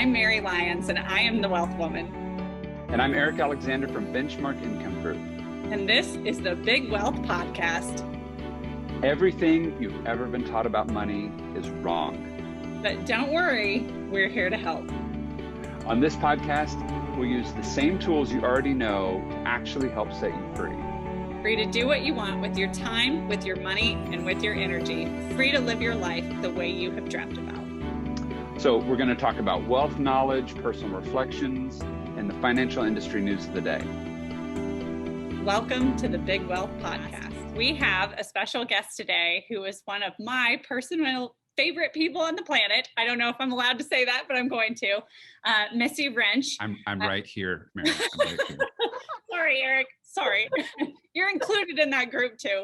I'm Mary Lyons, and I am the Wealth Woman. And I'm Eric Alexander from Benchmark Income Group. And this is the Big Wealth Podcast. Everything you've ever been taught about money is wrong. But don't worry, we're here to help. On this podcast, we'll use the same tools you already know to actually help set you free. Free to do what you want with your time, with your money, and with your energy. Free to live your life the way you have dreamt about. So we're going to talk about wealth knowledge, personal reflections, and the financial industry news of the day. Welcome to the Big Wealth Podcast. We have a special guest today who is one of my personal favorite people on the planet. I don't know if I'm allowed to say that, but I'm going to. Missy Rench. I'm right here, Mary. I'm right here. Sorry, Eric. Sorry. You're included in that group too.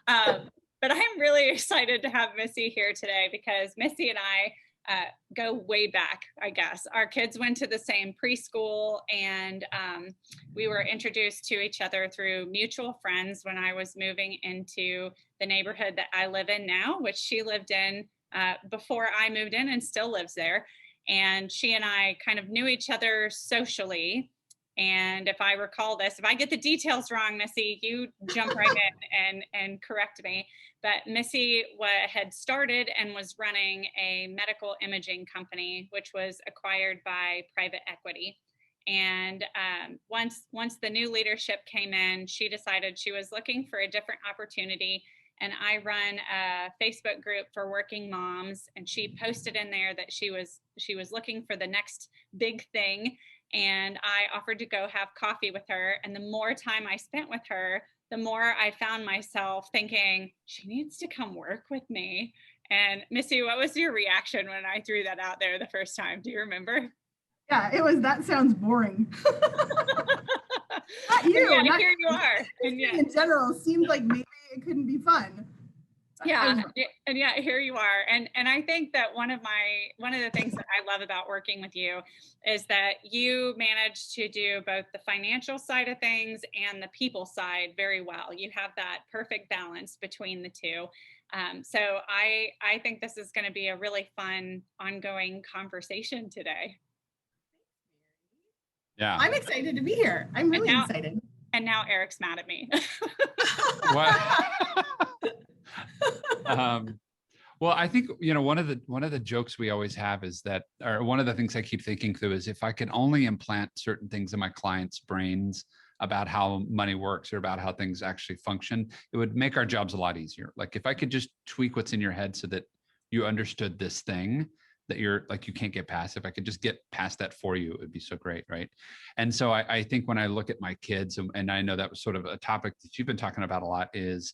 But I'm really excited to have Missy here today because Missy and I go way back, I guess. Our kids went to the same preschool, and we were introduced to each other through mutual friends when I was moving into the neighborhood that I live in now, which she lived in before I moved in and still lives there. And she and I kind of knew each other socially. And if I recall this, if I get the details wrong, Missy, you jump right in and correct me. But Missy had started and was running a medical imaging company, which was acquired by private equity. And once the new leadership came in, she decided she was looking for a different opportunity. And I run a Facebook group for working moms, and she posted in there that she was looking for the next big thing. And I offered to go have coffee with her. And the more time I spent with her, the more I found myself thinking, she needs to come work with me. And Missy, what was your reaction when I threw that out there the first time? Do you remember? Yeah, it was, that sounds boring. Not you. Yeah, not, here you are. And yeah. In general, seemed like maybe it couldn't be fun. Yeah, and yeah, here you are. And I think that one of the things that I love about working with you is that you manage to do both the financial side of things and the people side very well. You have that perfect balance between the two. So I think this is going to be a really fun, ongoing conversation today. Yeah, I'm excited to be here. I'm really excited. And now Eric's mad at me. What? Well, I think, one of the jokes we always have is that, or one of the things I keep thinking through is if I can only implant certain things in my clients' brains about how money works or about how things actually function, it would make our jobs a lot easier. Like if I could just tweak what's in your head so that you understood this thing that you can't get past. If I could just get past that for you, it would be so great, right? And so I think when I look at my kids, and I know that was sort of a topic that you've been talking about a lot, is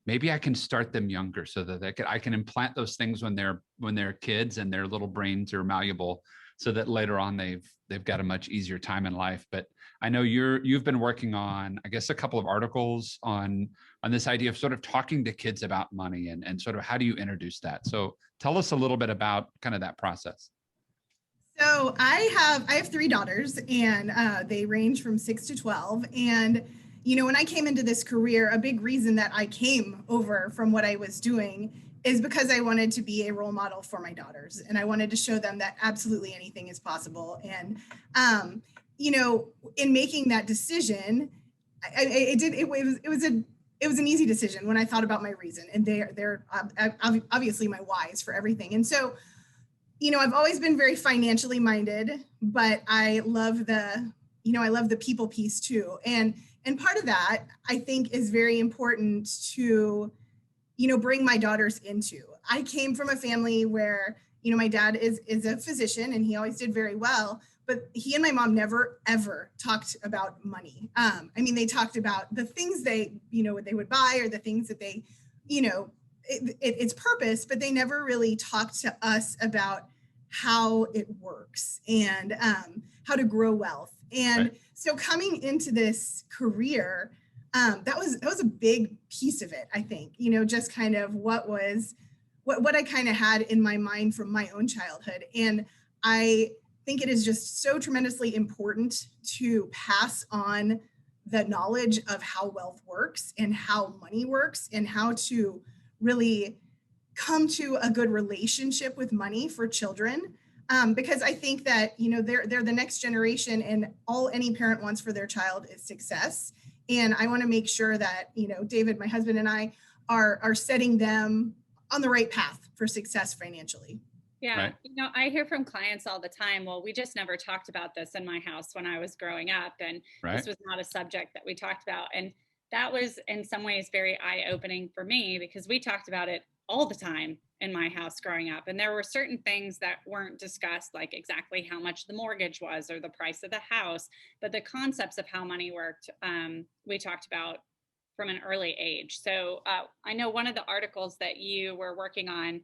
maybe I can start them younger so that I can implant those things when they're kids and their little brains are malleable, so that later on they've got a much easier time in life. But I know you've been working on, I guess, a couple of articles on this idea of sort of talking to kids about money and sort of how do you introduce that? So tell us a little bit about kind of that process. So I have 3 daughters, and they range from 6 to 12. And when I came into this career, a big reason that I came over from what I was doing is because I wanted to be a role model for my daughters, and I wanted to show them that absolutely anything is possible. And in making that decision, it was an easy decision when I thought about my reason, and they're obviously my whys for everything. And so, I've always been very financially minded, but I love the people piece too. And part of that, I think, is very important to, bring my daughters into. I came from a family where, my dad is a physician, and he always did very well, but he and my mom never, ever talked about money. They talked about the things they would buy, or the things that they, its purpose, but they never really talked to us about how it works and how to grow wealth. And right. So coming into this career, that was a big piece of it, I think, just kind of what I kind of had in my mind from my own childhood. And I think it is just so tremendously important to pass on the knowledge of how wealth works and how money works and how to really come to a good relationship with money for children. because I think that, they're the next generation, and all any parent wants for their child is success. And I want to make sure that, David, my husband, and I are setting them on the right path for success financially. Yeah. Right. I hear from clients all the time, well, we just never talked about this in my house when I was growing up. And this was not a subject that we talked about. And that was in some ways very eye-opening for me, because we talked about it all the time in my house growing up. And there were certain things that weren't discussed, like exactly how much the mortgage was or the price of the house. But the concepts of how money worked, we talked about from an early age. So I know one of the articles that you were working on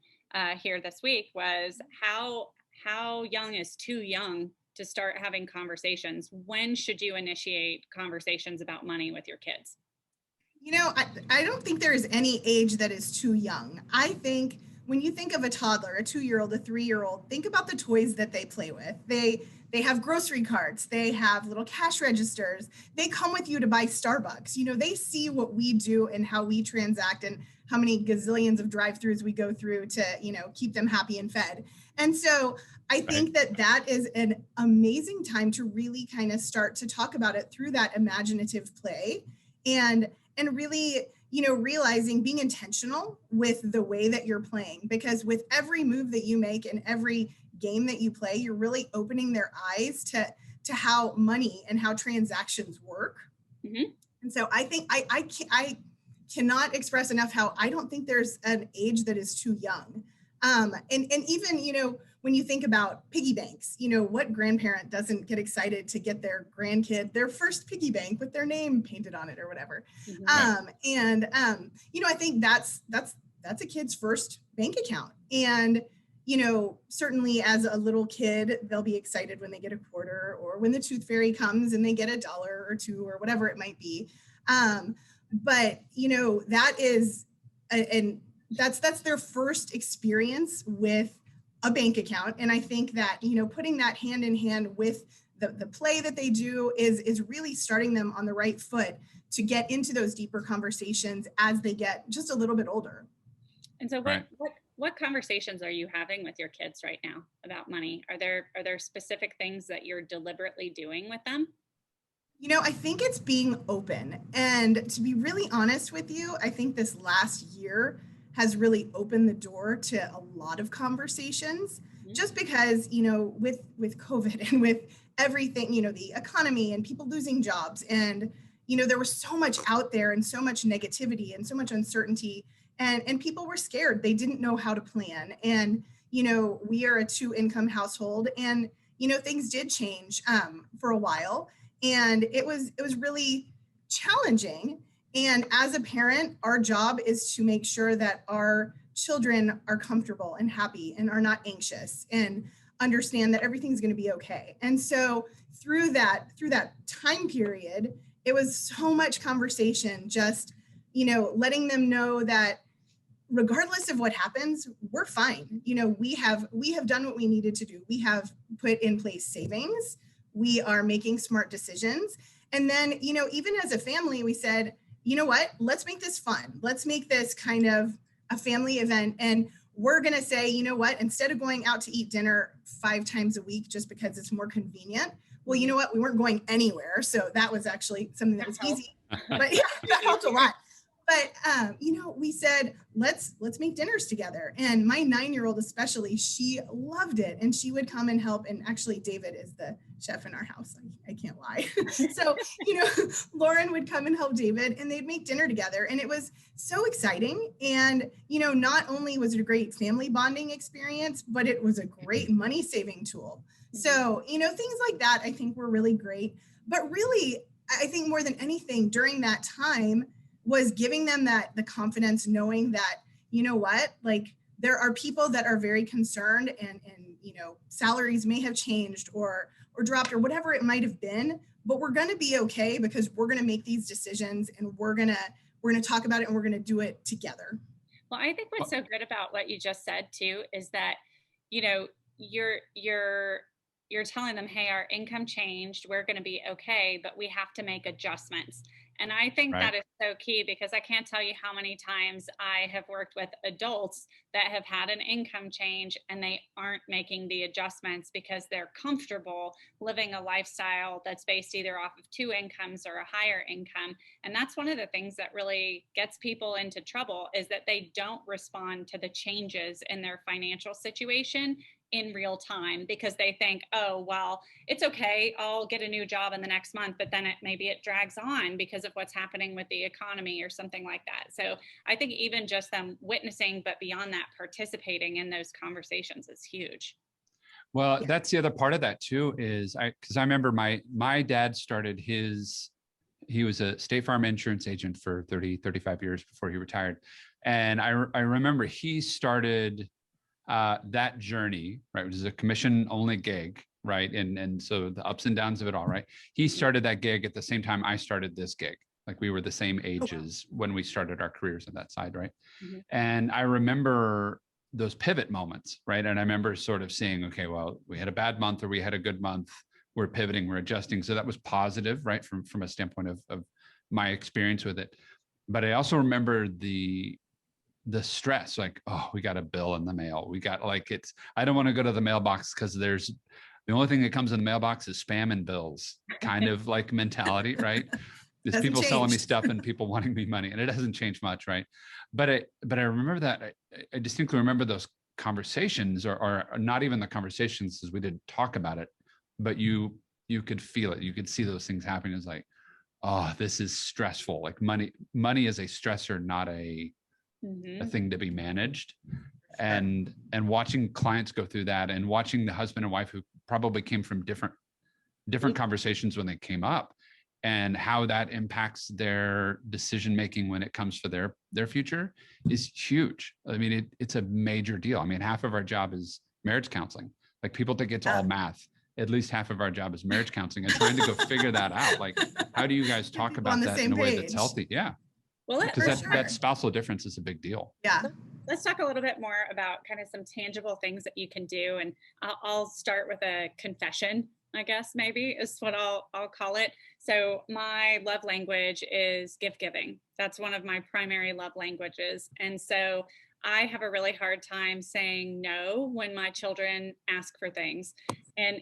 here this week was how young is too young to start having conversations. When should you initiate conversations about money with your kids? I don't think there is any age that is too young. I think when you think of a toddler, a 2-year-old, a 3-year-old, think about the toys that they play with. They have grocery carts, they have little cash registers, they come with you to buy Starbucks. They see what we do and how we transact and how many gazillions of drive-throughs we go through to, keep them happy and fed. And so I think that is an amazing time to really kind of start to talk about it through that imaginative play, and really, realizing, being intentional with the way that you're playing, because with every move that you make and every game that you play, you're really opening their eyes to how money and how transactions work. Mm-hmm. And so I think I cannot express enough how I don't think there's an age that is too young. And even, when you think about piggy banks, what grandparent doesn't get excited to get their grandkid their first piggy bank with their name painted on it or whatever. Mm-hmm. I think that's a kid's first bank account. And, certainly as a little kid, they'll be excited when they get a quarter, or when the tooth fairy comes and they get $1 or $2 or whatever it might be. But, that is, and that's their first experience with a bank account. And I think that, putting that hand in hand with the play that they do is really starting them on the right foot to get into those deeper conversations as they get just a little bit older. And so what conversations are you having with your kids right now about money? Are there specific things that you're deliberately doing with them? I think it's being open. And to be really honest with you, I think this last year has really opened the door to a lot of conversations, just because, with COVID and with everything, the economy and people losing jobs, and, there was so much out there and so much negativity and so much uncertainty, and people were scared. They didn't know how to plan. And, we are a 2-income household, and, things did change for a while, and it was really challenging. And as a parent, our job is to make sure that our children are comfortable and happy and are not anxious, and understand that everything's going to be okay. And so through that time period, it was so much conversation, just, letting them know that regardless of what happens, we're fine. We have done what we needed to do. We have put in place savings. We are making smart decisions. And then, even as a family, we said, you know what, let's make this fun. Let's make this kind of a family event. And we're going to say, you know what, instead of going out to eat dinner 5 times a week just because it's more convenient, well, you know what, we weren't going anywhere. So that was actually something that was easy, but yeah, that helped a lot. But, we said, let's make dinners together. And my 9-year-old especially, she loved it. And she would come and help. And actually, David is the chef in our house. I can't lie. So, Lauren would come and help David, and they'd make dinner together. And it was so exciting. And, not only was it a great family bonding experience, but it was a great money saving tool. So, things like that, I think were really great. But really, I think more than anything during that time was giving them the confidence, knowing that, like, there are people that are very concerned, and salaries may have changed or dropped or whatever it might have been, but we're going to be okay, because we're going to make these decisions, and we're going to talk about it, and we're going to do it together. Well, I think what's so good about what you just said too is that, you're telling them, hey, our income changed, we're going to be okay, but we have to make adjustments. And I think Right. that is so key, because I can't tell you how many times I have worked with adults that have had an income change and they aren't making the adjustments because they're comfortable living a lifestyle that's based either off of two incomes or a higher income. And that's one of the things that really gets people into trouble, is that they don't respond to the changes in their financial situation in real time, because they think, oh, well, it's okay, I'll get a new job in the next month, but then maybe it drags on because of what's happening with the economy or something like that. So I think even just them witnessing, but beyond that, participating in those conversations is huge. Well, that's the other part of that too, is because I remember my dad started he was a State Farm insurance agent for 35 years before he retired. And I remember he started that journey, right, which is a commission only gig, right? And so the ups and downs of it all, right? He started that gig at the same time I started this gig. Like we were the same ages when we started our careers on that side, right? Mm-hmm. And I remember those pivot moments, right? And I remember sort of seeing, okay, well, we had a bad month or we had a good month. We're pivoting, we're adjusting. So that was positive, right? From a standpoint of my experience with it. But I also remember the stress, like, oh, we got a bill in the mail. We got I don't want to go to the mailbox because the only thing that comes in the mailbox is spam and bills, kind of like mentality, right? There's people selling me stuff and people wanting me money, and it hasn't changed much, right? But I remember that I distinctly remember those conversations, or not even the conversations, as we didn't talk about it, but you could feel it. You could see those things happening. It's like, oh, this is stressful. Like money is a stressor, not a thing to be managed. And watching clients go through that, and watching the husband and wife who probably came from different conversations when they came up, and how that impacts their decision making when it comes to their future is huge. I mean, it's a major deal. I mean, half of our job is marriage counseling. Like, people think it's all math. At least half of our job is marriage counseling, and trying to go figure that out. Like, how do you guys talk about that in a way that's healthy? Yeah. Well, because that spousal difference is a big deal. Yeah. Let's talk a little bit more about kind of some tangible things that you can do. And I'll start with a confession, I guess, maybe is what I'll call it. So my love language is gift giving. That's one of my primary love languages. And so I have a really hard time saying no when my children ask for things. And,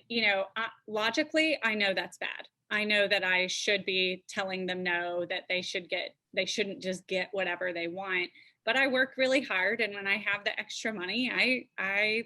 logically, I know that's bad. I know that I should be telling them no, that they shouldn't just get whatever they want. But I work really hard. And when I have the extra money, I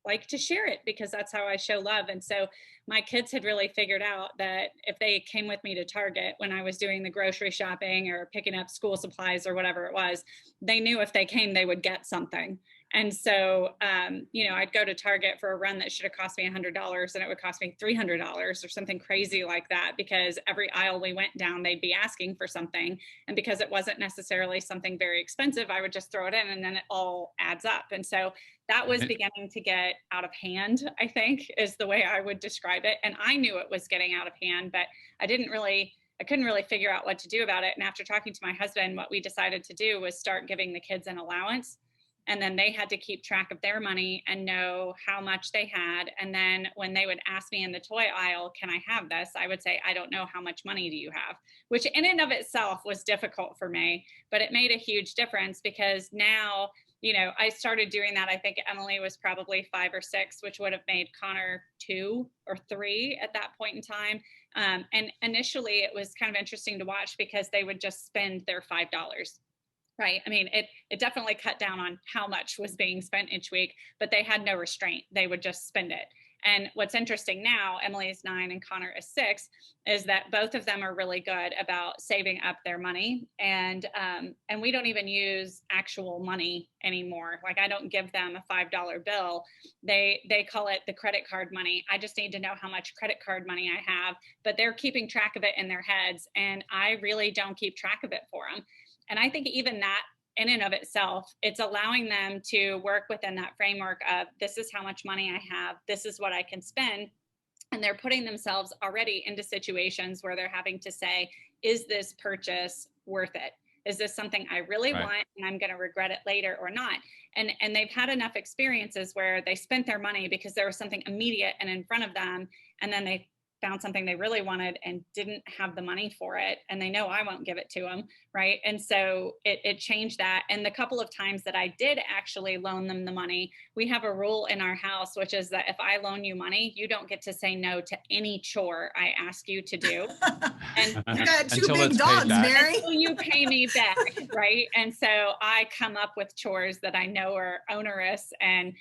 like to share it, because that's how I show love. And so my kids had really figured out that if they came with me to Target when I was doing the grocery shopping or picking up school supplies or whatever it was, they knew if they came, they would get something. And so, I'd go to Target for a run that should have cost me $100, and it would cost me $300 or something crazy like that, because every aisle we went down, they'd be asking for something. And because it wasn't necessarily something very expensive, I would just throw it in, and then it all adds up. And so that was beginning to get out of hand, I think, is the way I would describe it. And I knew it was getting out of hand, but I couldn't really figure out what to do about it. And after talking to my husband, what we decided to do was start giving the kids an allowance. And then they had to keep track of their money and know how much they had. And then when they would ask me in the toy aisle, can I have this? I would say, I don't know, how much money do you have? Which in and of itself was difficult for me, but it made a huge difference, because now, I started doing that. I think Emily was probably 5 or 6, which would have made Connor 2 or 3 at that point in time. And initially it was kind of interesting to watch, because they would just spend their $5. Right. I mean, it definitely cut down on how much was being spent each week, but they had no restraint. They would just spend it. And what's interesting now, Emily is 9 and Connor is 6, is that both of them are really good about saving up their money. And we don't even use actual money anymore. Like, I don't give them a $5 bill. They call it the credit card money. I just need to know how much credit card money I have, but they're keeping track of it in their heads. And I really don't keep track of it for them. And I think even that in and of itself, it's allowing them to work within that framework of, this is how much money I have, this is what I can spend. And they're putting themselves already into situations where they're having to say, is this purchase worth it? Is this something I really want and I'm going to regret it later or not? And they've had enough experiences where they spent their money because there was something immediate and in front of them. And then they found something they really wanted and didn't have the money for it, and they know I won't give it to them, right? And so it changed that. And the couple of times that I did actually loan them the money, we have a rule in our house, which is that if I loan you money, you don't get to say no to any chore I ask you to do. And you got two big dogs, Mary. Until you pay me back, right? And so I come up with chores that I know are onerous, and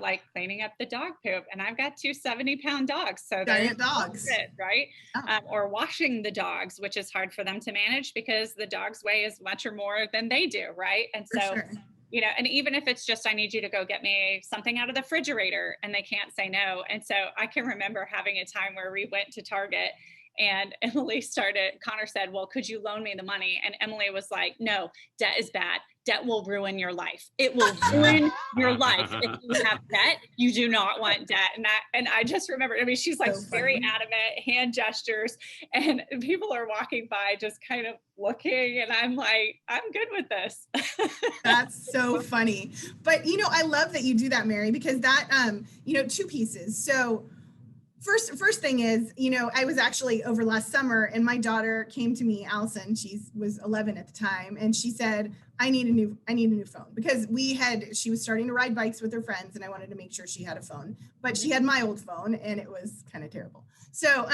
like cleaning up the dog poop. And I've got two 70-pound dogs, so giant dogs, right? Oh. Or washing the dogs, which is hard for them to manage because the dogs weigh as much or more than they do, right? And so, sure. And even if it's just, I need you to go get me something out of the refrigerator, and they can't say no. And so I can remember having a time where we went to Target, and Connor said, well, could you loan me the money? And Emily was like, no, debt is bad. Debt will ruin your life. It will ruin your life. If you have debt, you do not want debt. And I just remember, she's like so very adamant, hand gestures, and people are walking by just kind of looking, and I'm like, I'm good with this. That's so funny. But, I love that you do that, Mary, because that, two pieces. So First thing is, I was actually over last summer, and my daughter came to me, Allison, she was 11 at the time. And she said, I need a new phone, because she was starting to ride bikes with her friends, and I wanted to make sure she had a phone, but she had my old phone and it was kind of terrible. So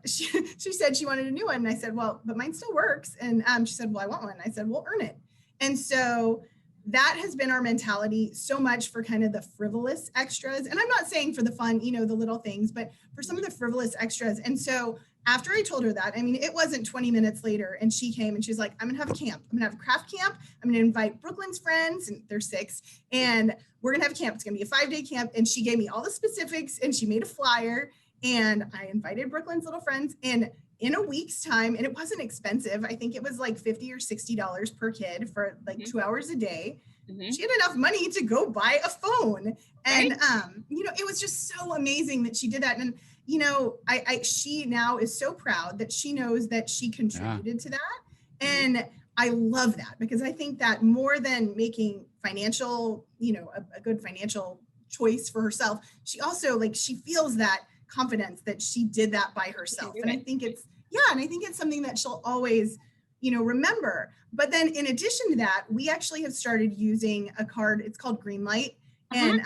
she said she wanted a new one. And I said, well, but mine still works. And she said, well, I want one. I said, well, earn it. And so that has been our mentality so much for kind of the frivolous extras. And I'm not saying for the fun, the little things, but for some of the frivolous extras. And so after I told her that, it wasn't 20 minutes later, and she came and she's like, I'm gonna have a camp. I'm gonna have a craft camp. I'm gonna invite Brooklyn's friends, and they're 6, and we're gonna have a camp. It's gonna be a 5-day camp. And she gave me all the specifics, and she made a flyer, and I invited Brooklyn's little friends. And in a week's time, and it wasn't expensive, I think it was like $50 or $60 per kid for like 2 hours a day. She had enough money to go buy a phone. And, it was just so amazing that she did that. And, she now is so proud that she knows that she contributed to that. And I love that, because I think that more than making financial, a good financial choice for herself, she also she feels that confidence that she did that by herself. And I think it's something that she'll always, remember. But then in addition to that, we actually have started using a card. It's called Greenlight. And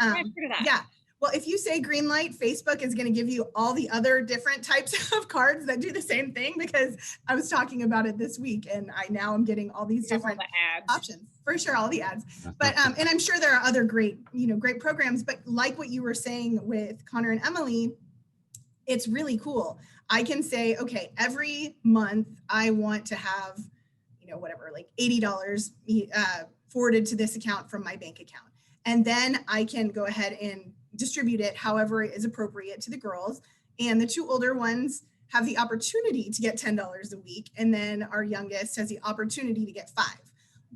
well, if you say Greenlight, Facebook is going to give you all the other different types of cards that do the same thing, because I was talking about it this week, and I am getting all these different options. For sure, all the ads. But and I'm sure there are other great programs. But like what you were saying with Connor and Emily, it's really cool. I can say, okay, every month I want to have, whatever, like $80 forwarded to this account from my bank account. And then I can go ahead and distribute it however is appropriate to the girls. And the 2 older ones have the opportunity to get $10 a week. And then our youngest has the opportunity to get $5.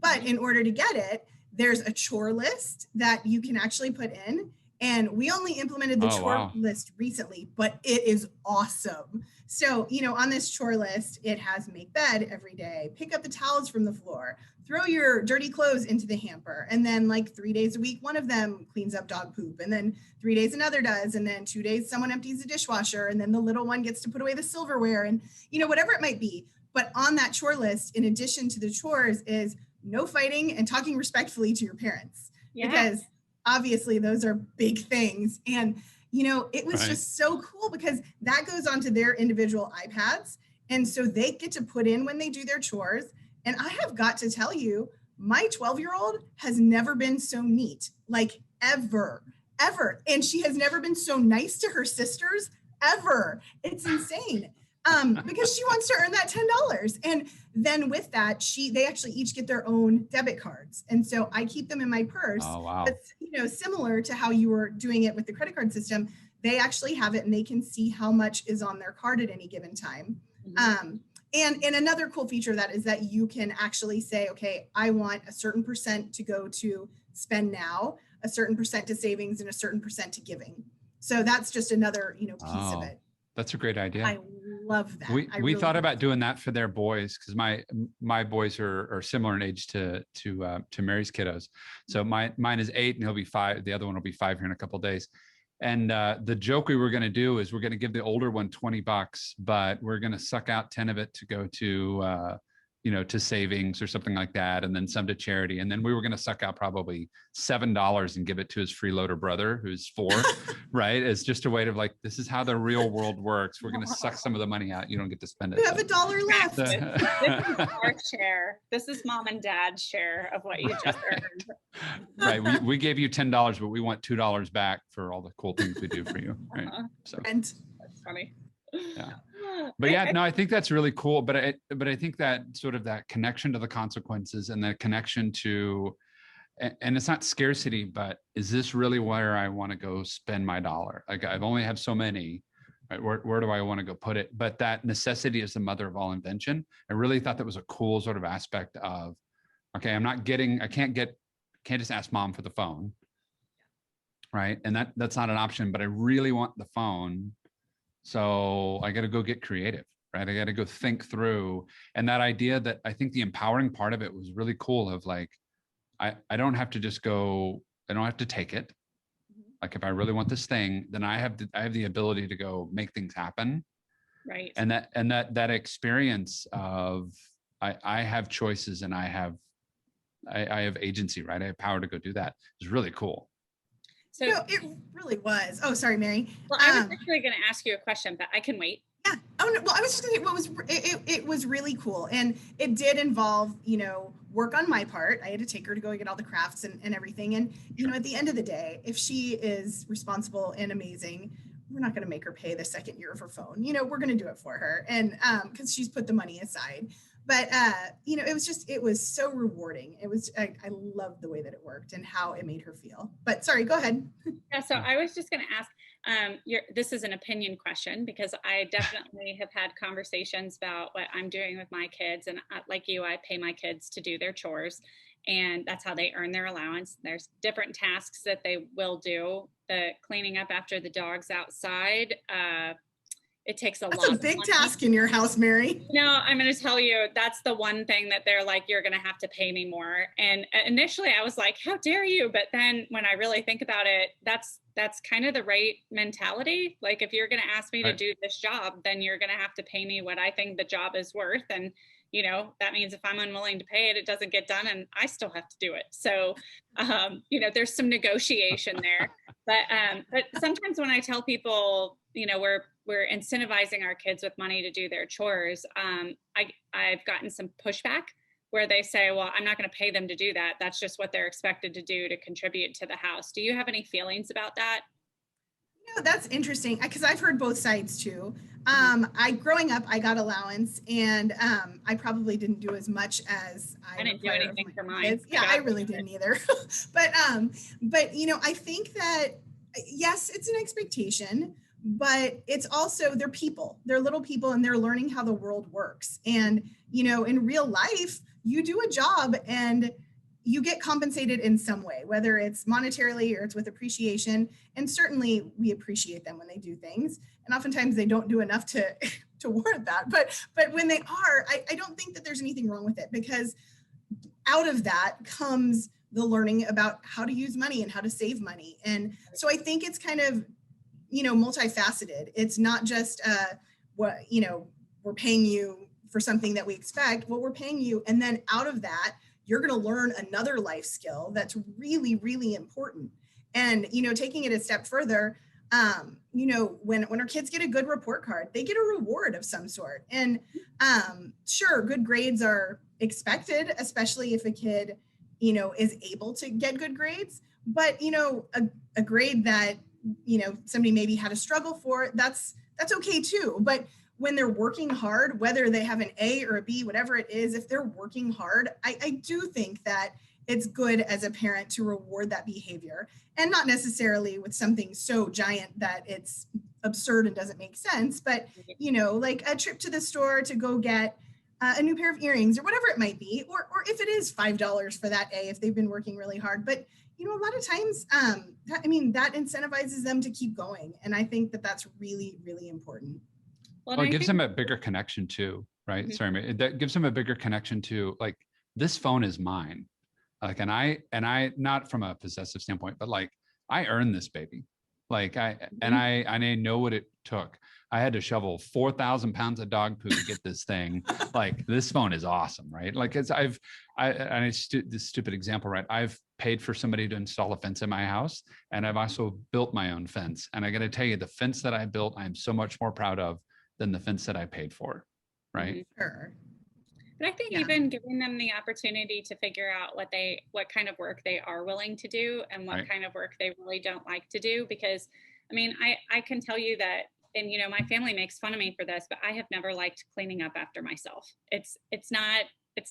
But in order to get it, there's a chore list that you can actually put in. And we only implemented the chore list recently, but it is awesome. So, on this chore list, it has make bed every day, pick up the towels from the floor, throw your dirty clothes into the hamper. And then 3 days a week, one of them cleans up dog poop. And then 3 days another does. And then 2 days, someone empties the dishwasher. And then the little one gets to put away the silverware, and, whatever it might be. But on that chore list, in addition to the chores, is no fighting and talking respectfully to your parents. Yeah. Because obviously those are big things. And, it was just so cool, because that goes onto their individual iPads. And so they get to put in when they do their chores. And I have got to tell you, my 12-year-old has never been so neat, ever. And she has never been so nice to her sisters ever. It's insane. Because she wants to earn that $10. And then with that, they actually each get their own debit cards. And so I keep them in my purse. Oh, wow. But, similar to how you were doing it with the credit card system, they actually have it, and they can see how much is on their card at any given time. And another cool feature of that is that you can actually say, okay, I want a certain percent to go to spend now, a certain percent to savings, and a certain percent to giving. So that's just another, piece of it. That's a great idea. I love that. We really thought about doing that for their boys, because my boys are similar in age to Mary's kiddos. So mine is 8 and he'll be 5. The other one will be 5 here in a couple of days. And the joke we were going to do is we're going to give the older one $20, but we're going to suck out 10 of it to go to, to savings or something like that. And then some to charity. And then we were going to suck out probably $7 and give it to his freeloader brother, who's 4, right? It's just a way to like, this is how the real world works. We're going to suck some of the money out. You don't get to spend it. You have $1 left. This is our share. This is mom and dad's share of what you just earned. Right. We gave you $10, but we want $2 back for all the cool things we do for you. Right. So And that's funny. Yeah. But yeah, no, I think that's really cool. But I think that sort of that connection to the consequences and the connection to, and it's not scarcity, but is this really where I want to go spend my dollar? Like I've only have so many, right? Where do I want to go put it? But that necessity is the mother of all invention. I really thought that was a cool sort of aspect of, okay, I can't just ask mom for the phone. Right. And that's not an option, but I really want the phone. So I got to go get creative, right? I got to go think through. And that idea that I think the empowering part of it was really cool of like, I don't have to just go, I don't have to take it. Like if I really want this thing, then I have the ability to go make things happen. Right. And that experience of I have choices and I have agency, right? I have power to go do that. It's really cool. So it really was. Oh, sorry, Mary. Well, I was actually going to ask you a question, but I can wait. Yeah. Oh no. Well, I was just going to say it was really cool, and it did involve work on my part. I had to take her to go get all the crafts and everything. And at the end of the day, if she is responsible and amazing, we're not going to make her pay the second year of her phone. We're going to do it for her, and because she's put the money aside. But it was so rewarding. I loved the way that it worked and how it made her feel. But sorry, go ahead. Yeah, so I was just going to ask, this is an opinion question, because I definitely have had conversations about what I'm doing with my kids. And like you, I pay my kids to do their chores, and that's how they earn their allowance. There's different tasks that they will do. The cleaning up after the dog's outside, it takes a lot. That's a big task in your house, Mary. No, I'm going to tell you, that's the one thing that they're like, you're going to have to pay me more. And initially I was like, how dare you? But then when I really think about it, that's kind of the right mentality. Like, if you're going to ask me to do this job, then you're going to have to pay me what I think the job is worth. And, that means if I'm unwilling to pay it, it doesn't get done and I still have to do it. So, there's some negotiation there. But sometimes when I tell people, we're incentivizing our kids with money to do their chores, I've gotten some pushback where they say, well, I'm not going to pay them to do that. That's just what they're expected to do to contribute to the house. Do you have any feelings about that? That's interesting, because I've heard both sides too. Growing up, I got allowance, and I probably didn't do as much as I didn't do anything for mine. Kids. Yeah, I really didn't either. But I think that yes, it's an expectation, but it's also, they're people, they're little people, and they're learning how the world works. And in real life, you do a job and you get compensated in some way, whether it's monetarily or it's with appreciation. And certainly we appreciate them when they do things. And oftentimes they don't do enough to warrant that. But when they are, I don't think that there's anything wrong with it, because out of that comes the learning about how to use money and how to save money. And so I think it's kind of, multifaceted. It's not just we're paying you for something that we expect. Well, we're paying you, and then out of that, you're going to learn another life skill that's really, really important. And, taking it a step further, when our kids get a good report card, they get a reward of some sort. And sure, good grades are expected, especially if a kid, is able to get good grades. But, a grade that, somebody maybe had a struggle for, that's okay too. But when they're working hard, whether they have an A or a B, whatever it is, if they're working hard, I do think that it's good as a parent to reward that behavior, and not necessarily with something so giant that it's absurd and doesn't make sense, but, like a trip to the store to go get a new pair of earrings or whatever it might be, or if it is $5 for that A, if they've been working really hard. But, a lot of times, that incentivizes them to keep going. And I think that that's really, really important. Well, it gives them a bigger connection too, right? Mm-hmm. Sorry, Mary. That gives them a bigger connection to, like, this phone is mine. Like, and I, not from a possessive standpoint, but like, I earned this baby. Like I know what it took. I had to shovel 4,000 pounds of dog poo to get this thing. Like, this phone is awesome, right? Like, this stupid example, right? I've paid for somebody to install a fence in my house, and I've also built my own fence. And I got to tell you, the fence that I built, I'm so much more proud of than the fence that I paid for, right? Sure. But I think even giving them the opportunity to figure out what kind of work they are willing to do and what kind of work they really don't like to do. Because I mean, I can tell you that, and you know, my family makes fun of me for this, but I have never liked cleaning up after myself. It's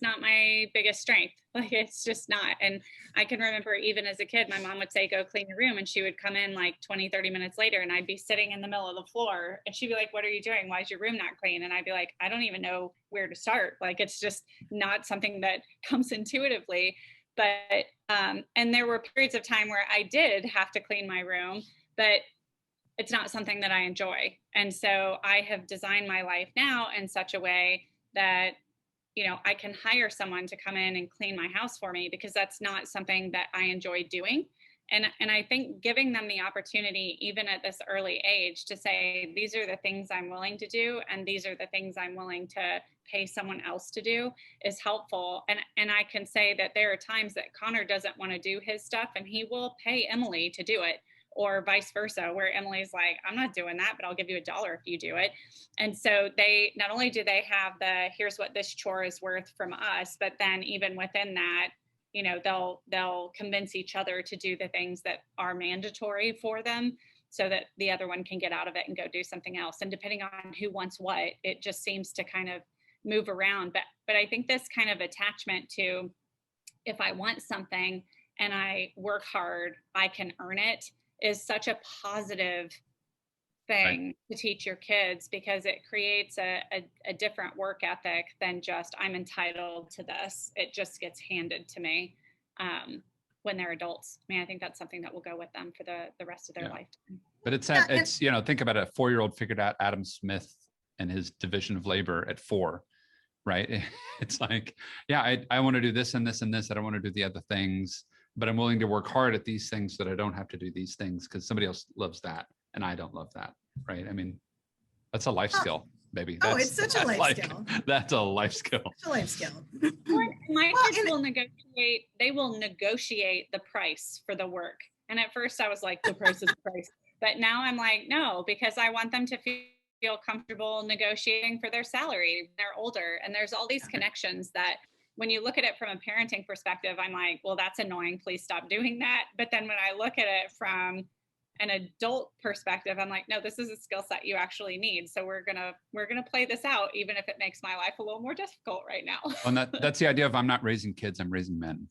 not my biggest strength. Like, it's just not. And I can remember even as a kid, my mom would say, go clean your room. And she would come in like 20, 30 minutes later, and I'd be sitting in the middle of the floor, and she'd be like, what are you doing? Why is your room not clean? And I'd be like, I don't even know where to start. Like, it's just not something that comes intuitively. But, and there were periods of time where I did have to clean my room, but it's not something that I enjoy. And so I have designed my life now in such a way that, you know, I can hire someone to come in and clean my house for me, because that's not something that I enjoy doing. And I think giving them the opportunity, even at this early age, to say, these are the things I'm willing to do, and these are the things I'm willing to pay someone else to do, is helpful. And I can say that there are times that Connor doesn't want to do his stuff, and he will pay Emily to do it, or vice versa, where Emily's like, I'm not doing that, but I'll give you $1 if you do it. And so they, not only do they have here's what this chore is worth from us, but then even within that, you know, they'll convince each other to do the things that are mandatory for them, so that the other one can get out of it and go do something else. And depending on who wants what, it just seems to kind of move around. But I think this kind of attachment to, if I want something and I work hard, I can earn it, is such a positive thing to teach your kids, because it creates a different work ethic than just, I'm entitled to this. It just gets handed to me when they're adults. I mean, I think that's something that will go with them for the rest of their lifetime. But it's, you know, think about it. A 4-year-old figured out Adam Smith and his division of labor at 4, right? It's like, yeah, I want to do this and this and this. I don't want to do the other things, but I'm willing to work hard at these things so that I don't have to do these things because somebody else loves that and I don't love that, right? I mean, that's a life skill, baby. It's such a life skill. That's a life skill. It's a life skill. My kids will negotiate. They will negotiate the price for the work. And at first I was like, the price is the price. But now I'm like, no, because I want them to feel comfortable negotiating for their salary. They're older. And there's all these connections that, when you look at it from a parenting perspective, I'm like, well, that's annoying. Please stop doing that. But then when I look at it from an adult perspective, I'm like, no, this is a skill set you actually need. So we're gonna play this out, even if it makes my life a little more difficult right now. And that's the idea of, I'm not raising kids, I'm raising men.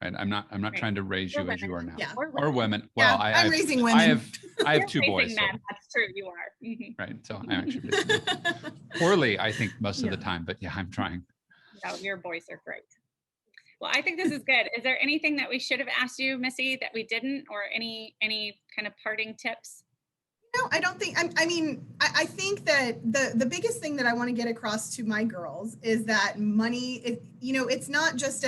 Right? I'm not trying to raise you as you are now, or women. Well, I'm raising women. I have 2 boys. Men. So. That's true. You are. Mm-hmm. Right. So I'm actually raising them. Poorly, I think, most of the time, but yeah, I'm trying. No, your boys are great. Well, I think this is good. Is there anything that we should have asked you, Missy, that we didn't, or any kind of parting tips? No, I don't think, I think that the biggest thing that I want to get across to my girls is that money, it's not just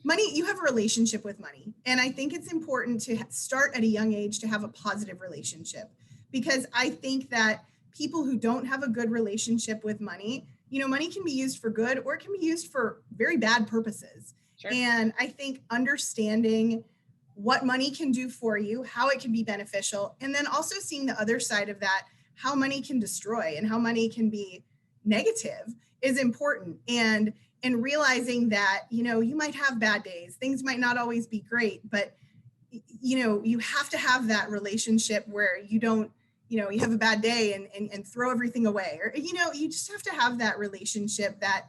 money, you have a relationship with money. And I think it's important to start at a young age to have a positive relationship, because I think that people who don't have a good relationship with money, money can be used for good, or it can be used for very bad purposes. Sure. And I think understanding what money can do for you, how it can be beneficial, and then also seeing the other side of that, how money can destroy and how money can be negative, is important. And realizing that, you might have bad days, things might not always be great, but you have to have that relationship where you don't, you have a bad day and throw everything away, or, you just have to have that relationship that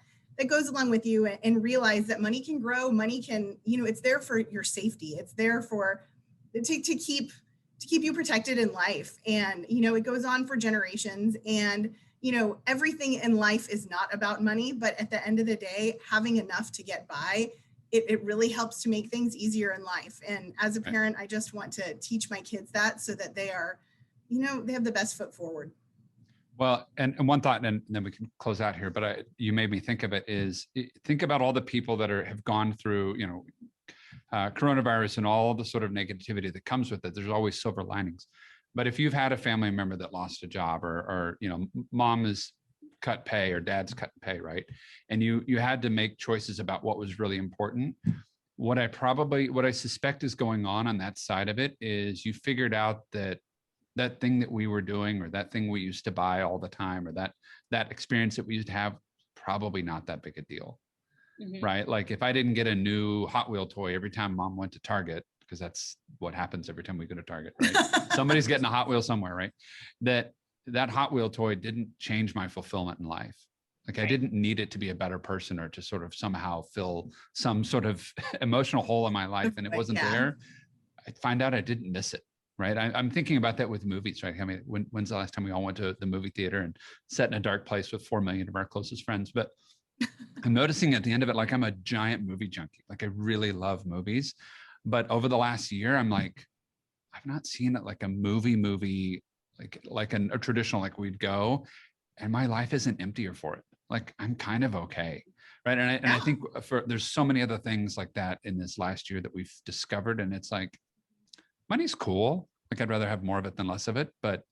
goes along with you, and realize that money can grow. Money can, it's there for your safety. It's there to keep you protected in life. And, it goes on for generations, and, everything in life is not about money, but at the end of the day, having enough to get by, it really helps to make things easier in life. And as a parent, I just want to teach my kids that, so that they are, they have the best foot forward. Well, and one thought, and then we can close out here, but you made me think of it, is think about all the people that have gone through, coronavirus and all the sort of negativity that comes with it, there's always silver linings. But if you've had a family member that lost a job, or mom is cut pay or dad's cut pay, right? And you had to make choices about what was really important. What I suspect is going on that side of it is you figured out that thing that we were doing, or that thing we used to buy all the time, or that experience that we used to have, probably not that big a deal. Mm-hmm. Right? Like if I didn't get a new Hot Wheel toy every time mom went to Target, because that's what happens every time we go to Target, right? Somebody's getting a Hot Wheel somewhere, right? That Hot Wheel toy didn't change my fulfillment in life. Like I didn't need it to be a better person or to sort of somehow fill some sort of emotional hole in my life, and it wasn't there. I find out I didn't miss it. Right. I'm thinking about that with movies, right? I mean, when's the last time we all went to the movie theater and sat in a dark place with 4 million of our closest friends? But I'm noticing at the end of it, like I'm a giant movie junkie. Like I really love movies. But over the last year, I'm like, I've not seen it like a movie, like a traditional, like we'd go, and my life isn't emptier for it. Like I'm kind of okay. Right. And I think there's so many other things like that in this last year that we've discovered. And it's like, money's cool. Like I'd rather have more of it than less of it, but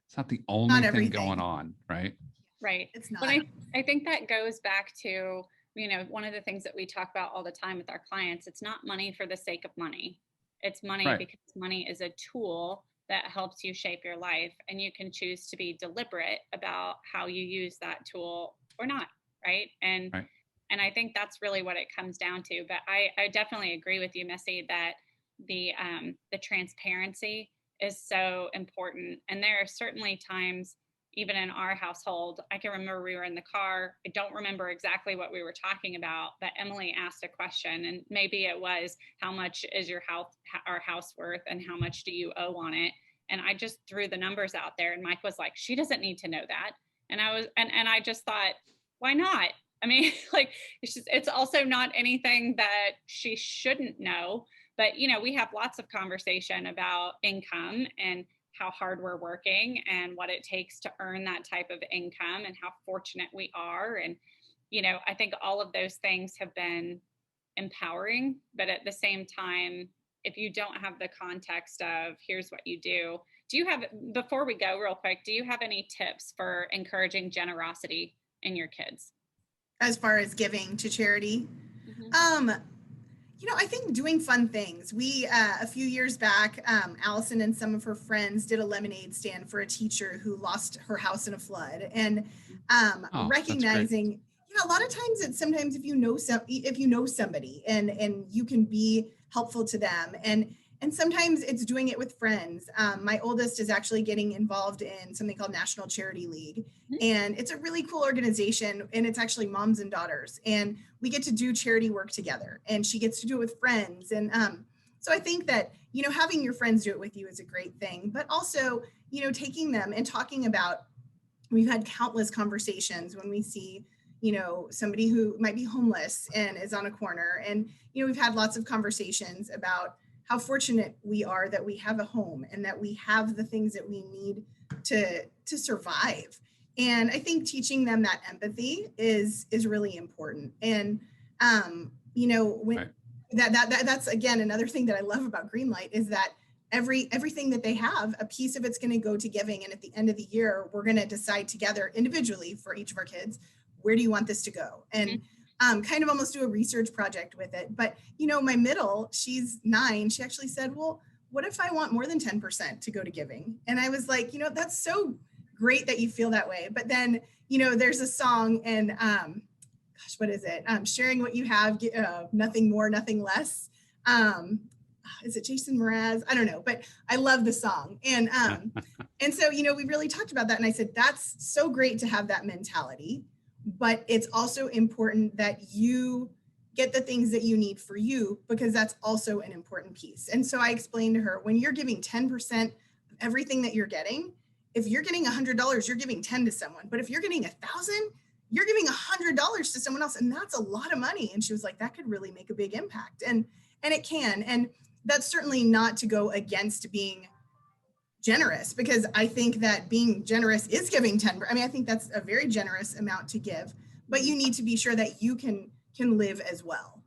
it's not the only thing going on, right? Right. It's not. But I think that goes back to, one of the things that we talk about all the time with our clients, it's not money for the sake of money. It's money because money is a tool that helps you shape your life, and you can choose to be deliberate about how you use that tool or not. Right. And I think that's really what it comes down to. But I definitely agree with you, Missy, that the transparency is so important. And there are certainly times, even in our household, I can remember we were in the car. I don't remember exactly what we were talking about, but Emily asked a question, and maybe it was, how much is our house worth, and how much do you owe on it? And I just threw the numbers out there, and Mike was like, she doesn't need to know that. And I just thought, why not? I mean, like, it's also not anything that she shouldn't know. But, we have lots of conversation about income and how hard we're working and what it takes to earn that type of income and how fortunate we are. And, I think all of those things have been empowering. But at the same time, if you don't have the context of here's what you do you have, before we go real quick, do you have any tips for encouraging generosity in your kids? As far as giving to charity? Mm-hmm. I think doing fun things. We, a few years back, Allison and some of her friends did a lemonade stand for a teacher who lost her house in a flood. And recognizing, a lot of times it's sometimes if you know somebody and you can be helpful to them. And sometimes it's doing it with friends. My oldest is actually getting involved in something called National Charity League. And it's a really cool organization. And it's actually moms and daughters. And we get to do charity work together. And she gets to do it with friends. And so I think that, having your friends do it with you is a great thing. But also, taking them and talking about, we've had countless conversations when we see, somebody who might be homeless and is on a corner. And, we've had lots of conversations about how fortunate we are that we have a home and that we have the things that we need to survive. And I think teaching them that empathy is really important. And, when that's again, another thing that I love about Greenlight is that everything that they have, a piece of it's going to go to giving. And at the end of the year, we're going to decide together individually for each of our kids, where do you want this to go? And kind of almost do a research project with it. But, my middle, she's 9. She actually said, well, what if I want more than 10% to go to giving? And I was like, that's so great that you feel that way. But then, there's a song and, what is it? Sharing what you have, nothing more, nothing less. Is it Jason Mraz? I don't know, but I love the song. And, and so, we really talked about that. And I said, that's so great to have that mentality. But it's also important that you get the things that you need for you, because that's also an important piece. And so I explained to her, when you're giving 10% of everything that you're getting, if you're getting $100, you're giving 10 to someone. But if you're getting 1,000, you're giving $100 to someone else. And that's a lot of money. And she was like, that could really make a big impact. And it can. And that's certainly not to go against being generous, because I think that being generous is giving 10. I think that's a very generous amount to give, but you need to be sure that you can live as well.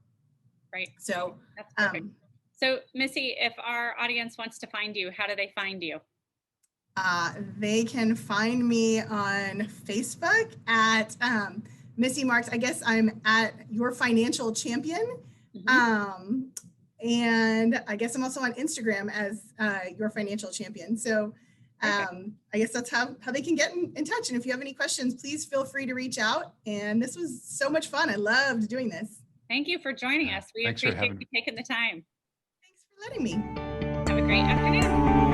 Right. So, That's perfect. So Missy, if our audience wants to find you, how do they find you? They can find me on Facebook at Missy Marks. I guess I'm at Your Financial Champion. And I guess I'm also on Instagram as Your Financial Champion. So I guess that's how they can get in touch. And if you have any questions, please feel free to reach out. And this was so much fun. I loved doing this. Thank you for joining us. We appreciate you taking the time. Thanks for letting me. Have a great afternoon.